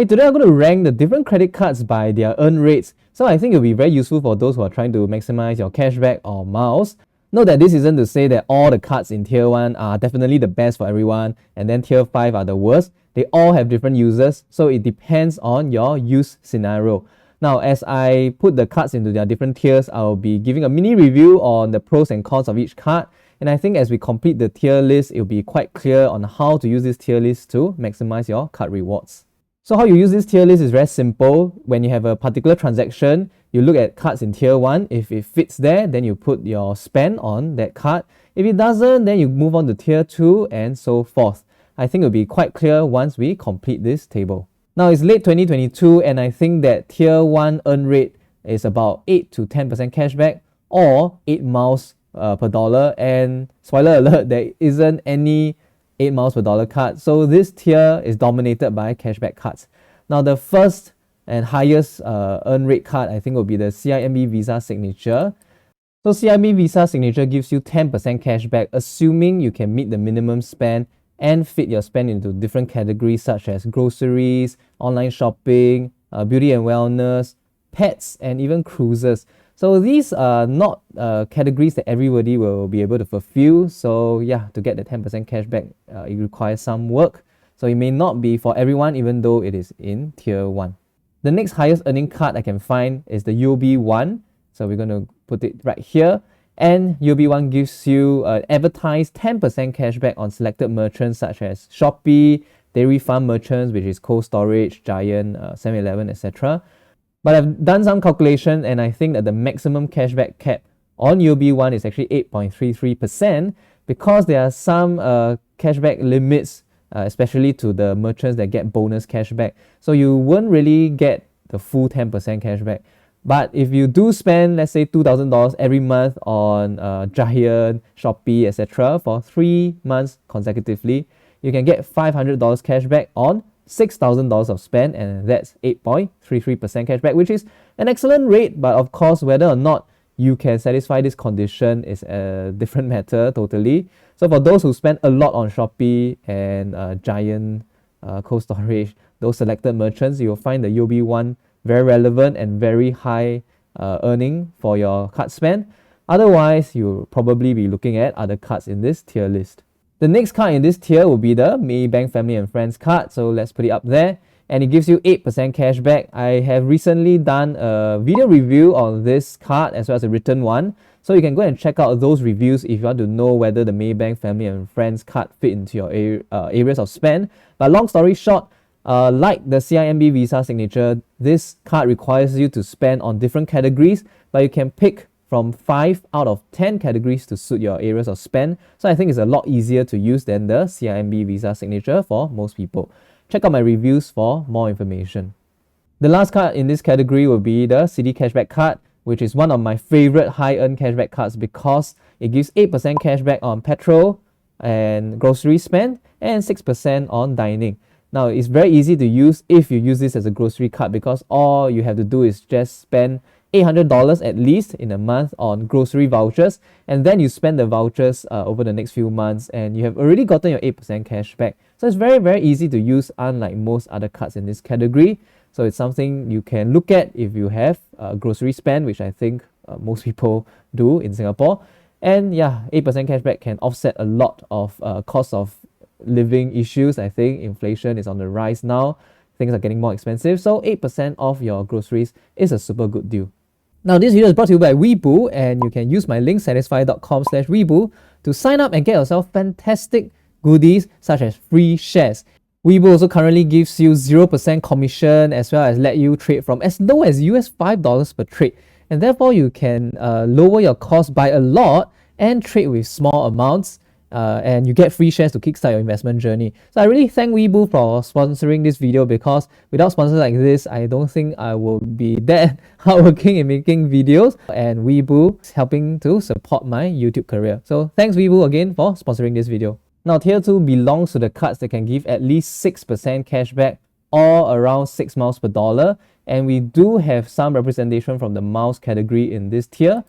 Hey, today I'm going to rank the different credit cards by their earn rates. So I think it'll be very useful for those who are trying to maximize your cashback or miles. Note that this isn't to say that all the cards in tier 1 are definitely the best for everyone and then tier 5 are the worst. They all have different users, so it depends on your use scenario. Now, as I put the cards into their different tiers, I'll be giving a mini review on the pros and cons of each card. And I think as we complete the tier list, it'll be quite clear on how to use this tier list to maximize your card rewards. So how you use this tier list is very simple. When you have a particular transaction, you look at cards in tier 1. If it fits there, then you put your spend on that card. If it doesn't, then you move on to tier 2 and so forth. I think it'll be quite clear once we complete this table. Now it's late 2022 and I think that tier 1 earn rate is about 8 to 10% cashback or 8 miles per dollar, and spoiler alert, there isn't any 8 miles per dollar card. So this tier is dominated by cashback cards. Now the first and highest earn rate card I think will be the CIMB Visa Signature. So CIMB Visa Signature gives you 10% cashback assuming you can meet the minimum spend and fit your spend into different categories such as groceries, online shopping, beauty and wellness, pets, and even cruises. So these are not categories that everybody will be able to fulfill. So yeah, to get the 10% cashback, it requires some work. So it may not be for everyone even though it is in tier 1. The next highest earning card I can find is the UOB One. So we're going to put it right here. And UOB One gives you advertised 10% cashback on selected merchants such as Shopee, Dairy Farm merchants, which is Cold Storage, Giant, 7-Eleven, etc. But I've done some calculation and I think that the maximum cashback cap on UOB One is actually 8.33% because there are some cashback limits, especially to the merchants that get bonus cashback. So you won't really get the full 10% cashback. But if you do spend, let's say $2,000 every month on Giant, Shopee, etc. for 3 months consecutively, you can get $500 cashback on $6,000 of spend, and that's 8.33% cashback, which is an excellent rate. But of course, whether or not you can satisfy this condition is a different matter totally. So for those who spend a lot on Shopee and Giant, Cold Storage, those selected merchants, you'll find the UOB One very relevant and very high earning for your card spend. Otherwise, you'll probably be looking at other cards in this tier list. The next card in this tier will be the Maybank Family and Friends card. So let's put it up there. And it gives you 8% cashback. I have recently done a video review on this card as well as a written one. So you can go and check out those reviews if you want to know whether the Maybank Family and Friends card fit into your areas of spend. But long story short, like the CIMB Visa Signature, this card requires you to spend on different categories, but you can pick from 5 out of 10 categories to suit your areas of spend. So I think it's a lot easier to use than the CIMB Visa Signature for most people. Check out my reviews for more information. The last card in this category will be the Citi Cashback card, which is one of my favorite high-earn cashback cards because it gives 8% cashback on petrol and grocery spend and 6% on dining. Now, it's very easy to use if you use this as a grocery card because all you have to do is just spend $800 at least in a month on grocery vouchers, and then you spend the vouchers over the next few months and you have already gotten your 8% cashback. So it's very, very easy to use, unlike most other cards in this category. So it's something you can look at if you have grocery spend, which I think most people do in Singapore. And yeah, 8% cashback can offset a lot of cost of living issues. I think inflation is on the rise now. Things are getting more expensive. So 8% off your groceries is a super good deal. Now this video is brought to you by Weeboo, and you can use my link satisfy.com/Weeboo to sign up and get yourself fantastic goodies such as free shares. Weeboo also currently gives you 0% commission as well as let you trade from as low as $5 per trade, and therefore you can lower your cost by a lot and trade with small amounts. And you get free shares to kickstart your investment journey. So I really thank Weeboo for sponsoring this video because without sponsors like this, I don't think I will be that hardworking in making videos. And Weeboo is helping to support my YouTube career. So thanks Weeboo again for sponsoring this video. Now tier 2 belongs to the cards that can give at least 6% cashback or around 6 miles per dollar. And we do have some representation from the miles category in this tier.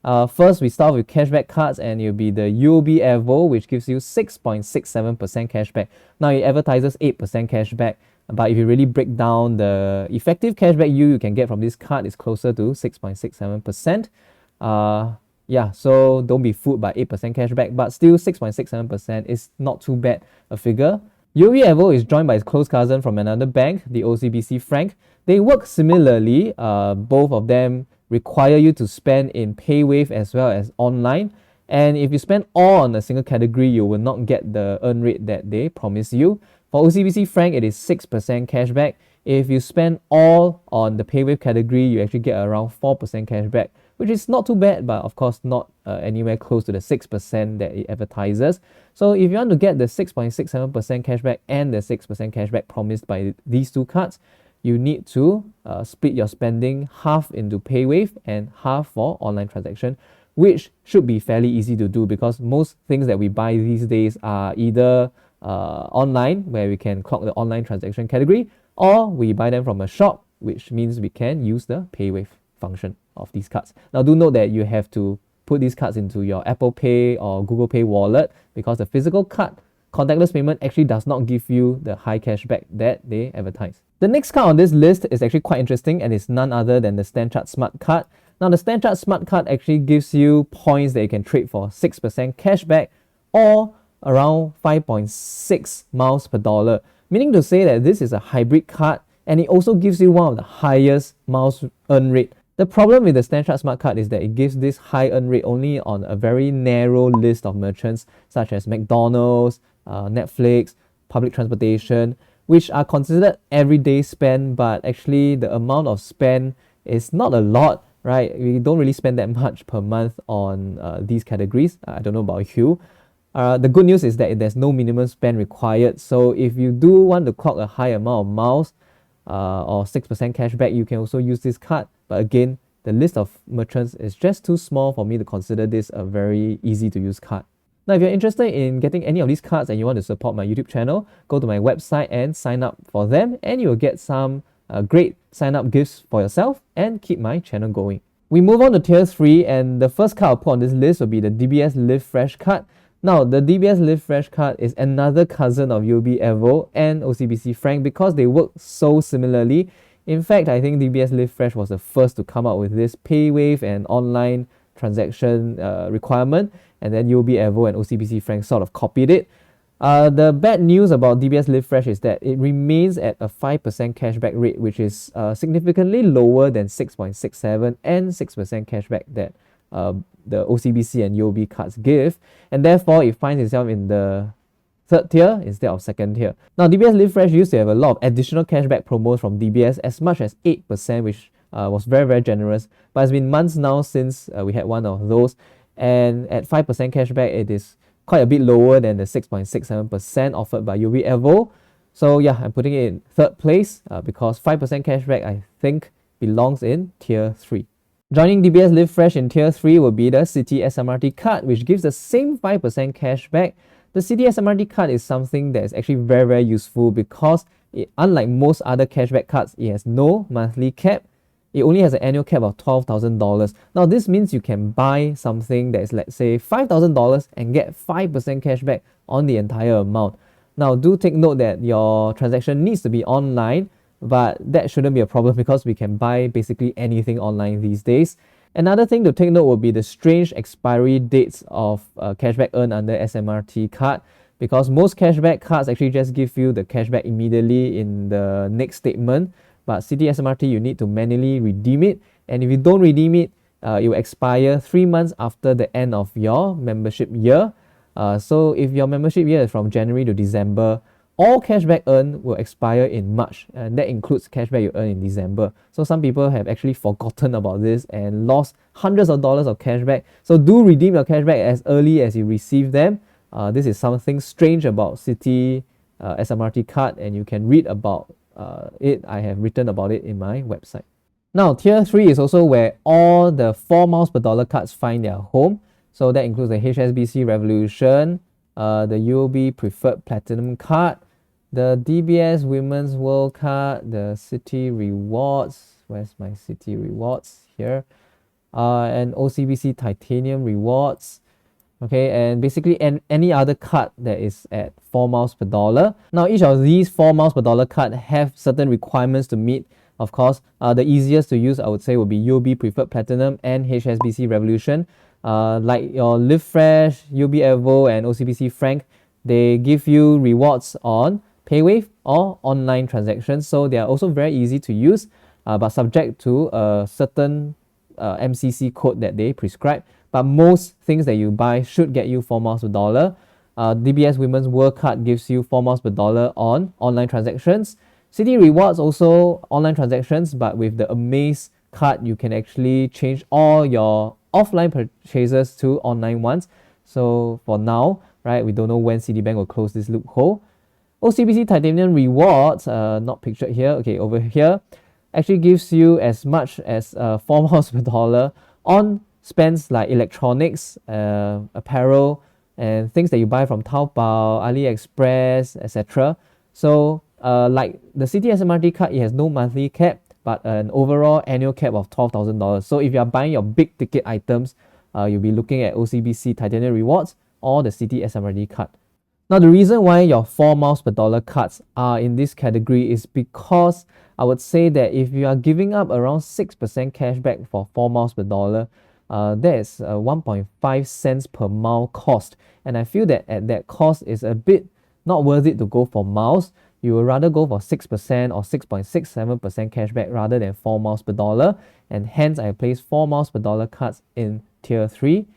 First, we start with cashback cards, and it'll be the UOB Evo, which gives you 6.67% cashback. Now, it advertises 8% cashback, But if you really break down the effective cashback you can get from this card is closer to 6.67%. Yeah, so don't be fooled by 8% cashback, but still 6.67% is not too bad a figure. UOB Evo is joined by its close cousin from another bank, the OCBC Frank. They work similarly. Both of them require you to spend in PayWave as well as online. And if you spend all on a single category, you will not get the earn rate that they promise you. For OCBC Frank, it is 6% cashback. If you spend all on the PayWave category, you actually get around 4% cashback, which is not too bad, but of course not anywhere close to the 6% that it advertises. So if you want to get the 6.67% cashback and the 6% cashback promised by these two cards, you need to split your spending half into PayWave and half for online transaction, which should be fairly easy to do because most things that we buy these days are either online, where we can clock the online transaction category, or we buy them from a shop, which means we can use the PayWave function of these cards. Now do note that you have to put these cards into your Apple Pay or Google Pay wallet because the physical card contactless payment actually does not give you the high cashback that they advertise. The next card on this list is actually quite interesting and it's none other than the StanChart Smart Card. Now the StanChart Smart Card actually gives you points that you can trade for 6% cashback or around 5.6 miles per dollar, meaning to say that this is a hybrid card and it also gives you one of the highest miles earn rate. The problem with the StanChart Smart Card is that it gives this high earn rate only on a very narrow list of merchants such as McDonald's, Netflix, public transportation, which are considered everyday spend, but actually the amount of spend is not a lot, right? We don't really spend that much per month on these categories. I don't know about you. The good news is that there's no minimum spend required. So if you do want to clock a high amount of miles or 6% cashback, you can also use this card. But again, the list of merchants is just too small for me to consider this a very easy to use card. Now, if you're interested in getting any of these cards and you want to support my YouTube channel, go to my website and sign up for them, and you'll get some great sign up gifts for yourself and keep my channel going. We move on to tier 3, and the first card I'll put on this list will be the DBS Live Fresh card. Now, the DBS Live Fresh card is another cousin of UOB Evo and OCBC Frank because they work so similarly. In fact, I think DBS Live Fresh was the first to come out with this PayWave and online transaction requirement, and then UOB Evo and OCBC Frank sort of copied it. The bad news about DBS Live Fresh is that it remains at a 5% cashback rate, which is significantly lower than 6.67 and 6% cashback that the OCBC and UOB cards give, and therefore it finds itself in the third tier instead of second tier. Now, DBS Live Fresh used to have a lot of additional cashback promos from DBS, as much as 8%, which was very, very generous. But it's been months now since we had one of those, and at 5% cashback, it is quite a bit lower than the 6.67% offered by UOB Evo. So yeah, I'm putting it in third place because 5% cashback, I think, belongs in tier 3. Joining DBS Live Fresh in tier 3 will be the Citi SMRT card, which gives the same 5% cashback. The Citi SMRT card is something that is actually very, very useful because unlike most other cashback cards, it has no monthly cap. It only has an annual cap of $12,000. Now, this means you can buy something that is, let's say, $5,000 and get 5% cashback on the entire amount. Now, do take note that your transaction needs to be online, but that shouldn't be a problem because we can buy basically anything online these days. Another thing to take note will be the strange expiry dates of cashback earned under SMRT card, because most cashback cards actually just give you the cashback immediately in the next statement, but Citi SMRT you need to manually redeem it, and if you don't redeem it, it will expire 3 months after the end of your membership year. So if your membership year is from January to December, all cashback earned will expire in March, and that includes cashback you earn in December. So some people have actually forgotten about this and lost hundreds of dollars of cashback. So do redeem your cashback as early as you receive them. This is something strange about Citi SMRT card, and you can read about it. I have written about it in my website. Now, tier 3 is also where all the 4 miles per dollar cards find their home. So that includes the HSBC Revolution, the UOB Preferred Platinum card, the DBS Women's World card, the Citi Rewards. Where's my Citi Rewards? Here. And OCBC Titanium Rewards. Okay, and basically any other card that is at 4 miles per dollar. Now each of these 4 miles per dollar card have certain requirements to meet. Of course, the easiest to use I would say would be UOB Preferred Platinum and HSBC Revolution. Like your Live Fresh, UOB Evo and OCBC Frank, they give you rewards on PayWave or online transactions, so they are also very easy to use, but subject to a certain MCC code that they prescribe. But most things that you buy should get you 4 miles per dollar. DBS Women's World Card gives you 4 miles per dollar on online transactions. Citi Rewards also online transactions, but with the Amaze card, you can actually change all your offline purchases to online ones. So for now, right, we don't know when Citibank will close this loophole. OCBC Titanium Rewards, not pictured here, okay, over here, actually gives you as much as 4 miles per dollar on spends like electronics, apparel, and things that you buy from Taobao, AliExpress, etc. So like the Citi SMRT card, it has no monthly cap, but an overall annual cap of $12,000. So if you are buying your big ticket items, you'll be looking at OCBC Titanium Rewards or the Citi SMRT card. Now, the reason why your 4 miles per dollar cards are in this category is because I would say that if you are giving up around 6% cashback for 4 miles per dollar, that is 1.5 cents per mile cost. And I feel that at that cost is a bit not worth it to go for miles. You would rather go for 6% or 6.67% cashback rather than 4 miles per dollar. And hence, I place 4 miles per dollar cards in tier 3.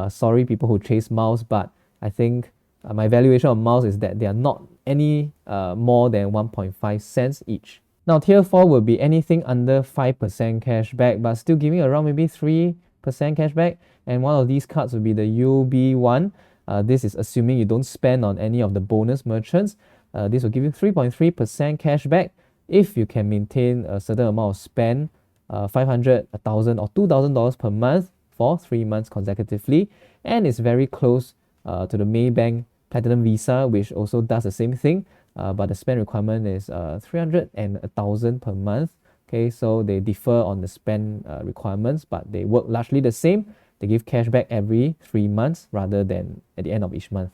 Sorry, people who chase miles, but I think my valuation of miles is that they are not any more than 1.5 cents each. Now, tier 4 will be anything under 5% cashback, but still giving around maybe 3% cashback. And one of these cards will be the UOB one. This is assuming you don't spend on any of the bonus merchants. This will give you 3.3% cashback if you can maintain a certain amount of spend, $500, $1,000 or $2,000 per month for 3 months consecutively. And it's very close to the Maybank Platinum Visa, which also does the same thing, but the spend requirement is $300 and $1,000 per month. Okay, so they differ on the spend requirements, but they work largely the same. They give cashback every 3 months rather than at the end of each month.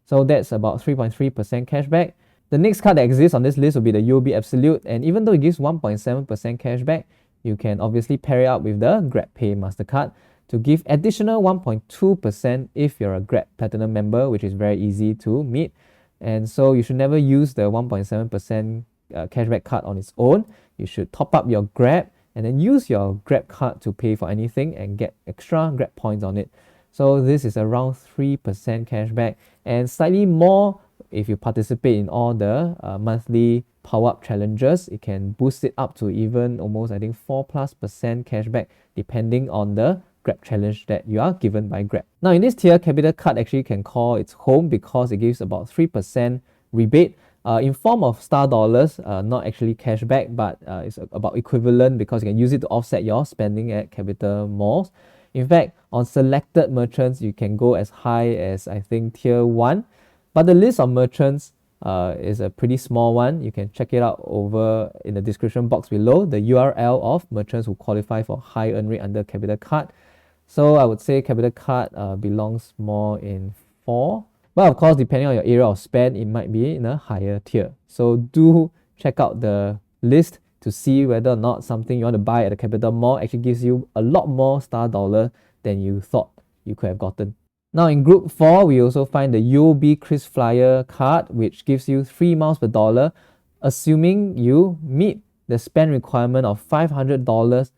So that's about 3.3% cashback. The next card that exists on this list will be the UOB Absolute, and even though it gives 1.7% cashback, you can obviously pair it up with the GrabPay MasterCard to give additional 1.2% if you're a Grab Platinum member, which is very easy to meet. And so you should never use the 1.7% cashback card on its own. You should top up your Grab and then use your Grab card to pay for anything and get extra Grab points on it. So this is around 3% cashback and slightly more if you participate in all the monthly power up challenges. It can boost it up to even almost, I think, 4+% cashback depending on the Grab challenge that you are given by Grab. Now in this tier, Capital Card actually can call its home because it gives about 3% rebate in form of star dollars, not actually cashback, but it's about equivalent because you can use it to offset your spending at Capital Malls. In fact, on selected merchants, you can go as high as, I think, tier 1. But the list of merchants is a pretty small one. You can check it out over in the description box below, the URL of merchants who qualify for high earn rate under Capital Card. So I would say Capital Card belongs more in 4. But of course, depending on your area of spend, it might be in a higher tier. So do check out the list to see whether or not something you want to buy at the Capital Mall actually gives you a lot more star dollar than you thought you could have gotten. Now in group 4, we also find the UOB KrisFlyer card, which gives you 3 miles per dollar, assuming you meet the spend requirement of $500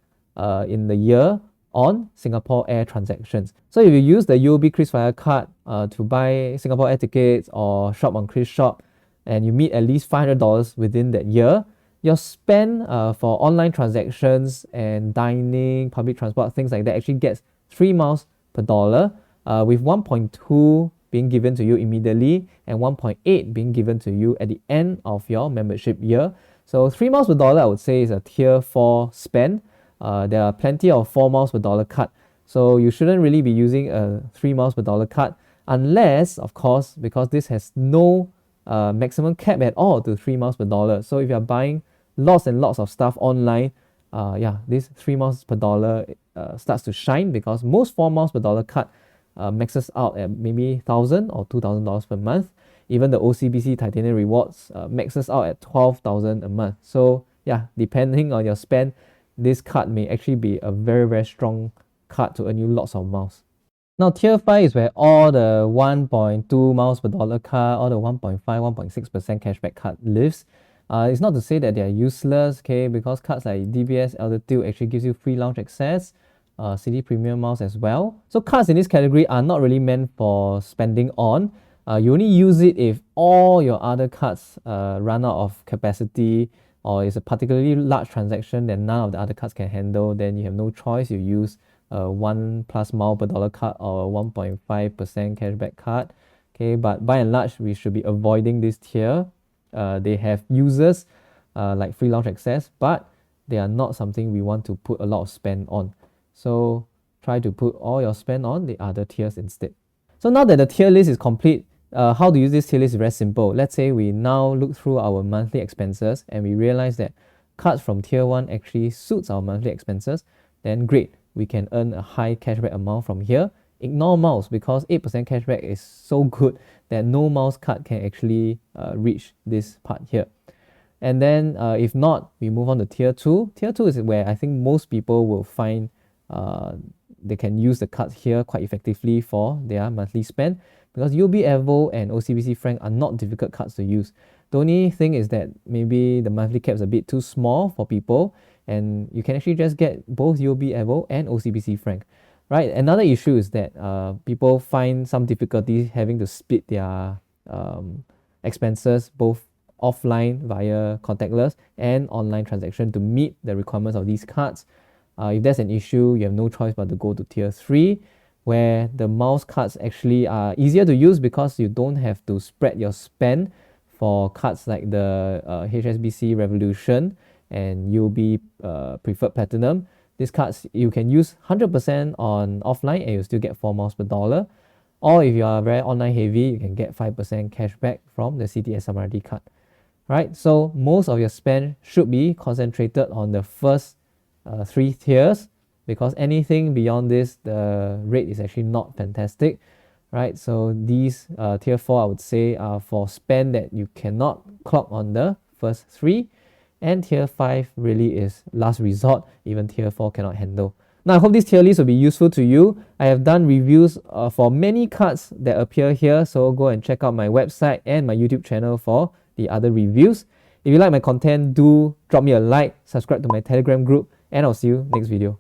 in the year on Singapore Air transactions. So if you use the UOB KrisFlyer card to buy Singapore Air tickets or shop on KrisShop, and you meet at least $500 within that year, your spend for online transactions and dining, public transport, things like that actually gets 3 miles per dollar, with 1.2 being given to you immediately and 1.8 being given to you at the end of your membership year. So 3 miles per dollar I would say is a tier 4 spend. There are plenty of 4 miles per dollar card, so you shouldn't really be using a 3 miles per dollar card unless, of course, because this has no maximum cap at all to 3 miles per dollar. So if you're buying lots and lots of stuff online, this 3 miles per dollar starts to shine because most 4 miles per dollar card maxes out at maybe $1,000 or $2,000 per month. Even the OCBC Titanium Rewards maxes out at 12,000 a month. So yeah, depending on your spend, this card may actually be a very, very strong card to earn you lots of miles. Now, tier 5 is where all the 1.2 miles per dollar card, all the 1.5, 1.6% cashback card lives. It's not to say that they are useless, okay, because cards like DBS Altitude actually gives you free lounge access, City Premium miles as well. So cards in this category are not really meant for spending on. You only use it if all your other cards run out of capacity, or it's a particularly large transaction that none of the other cards can handle. Then you have no choice, you use a 1+ mile per dollar card or a 1.5% cashback card. Okay, but by and large, we should be avoiding this tier. They have users like free lounge access, but they are not something we want to put a lot of spend on. So try to put all your spend on the other tiers instead. So now that the tier list is complete, how to use this tier list is very simple. Let's say we now look through our monthly expenses and we realize that cards from tier 1 actually suits our monthly expenses. Then great, we can earn a high cashback amount from here. Ignore miles because 8% cashback is so good that no miles card can actually reach this part here. And then if not, we move on to tier 2. Tier 2 is where I think most people will find they can use the cards here quite effectively for their monthly spend, because UOB Evo and OCBC Frank are not difficult cards to use. The only thing is that maybe the monthly cap is a bit too small for people, and you can actually just get both UOB Evo and OCBC Frank. Right? Another issue is that people find some difficulty having to split their expenses both offline via contactless and online transaction to meet the requirements of these cards. If that's an issue, you have no choice but to go to tier 3, where the miles cards actually are easier to use because you don't have to spread your spend for cards like the HSBC Revolution and UOB Preferred Platinum. These cards you can use 100% on offline and you still get 4 miles per dollar. Or if you are very online heavy, you can get 5% cashback from the CTS card. Right? So most of your spend should be concentrated on the first 3 tiers, because anything beyond this, the rate is actually not fantastic. Right? So these tier 4, I would say, are for spend that you cannot clock on the first 3. And tier 5 really is last resort, even tier 4 cannot handle. Now I hope this tier list will be useful to you. I have done reviews for many cards that appear here, so go and check out my website and my YouTube channel for the other reviews. If you like my content, do drop me a like, subscribe to my Telegram group, and I'll see you next video.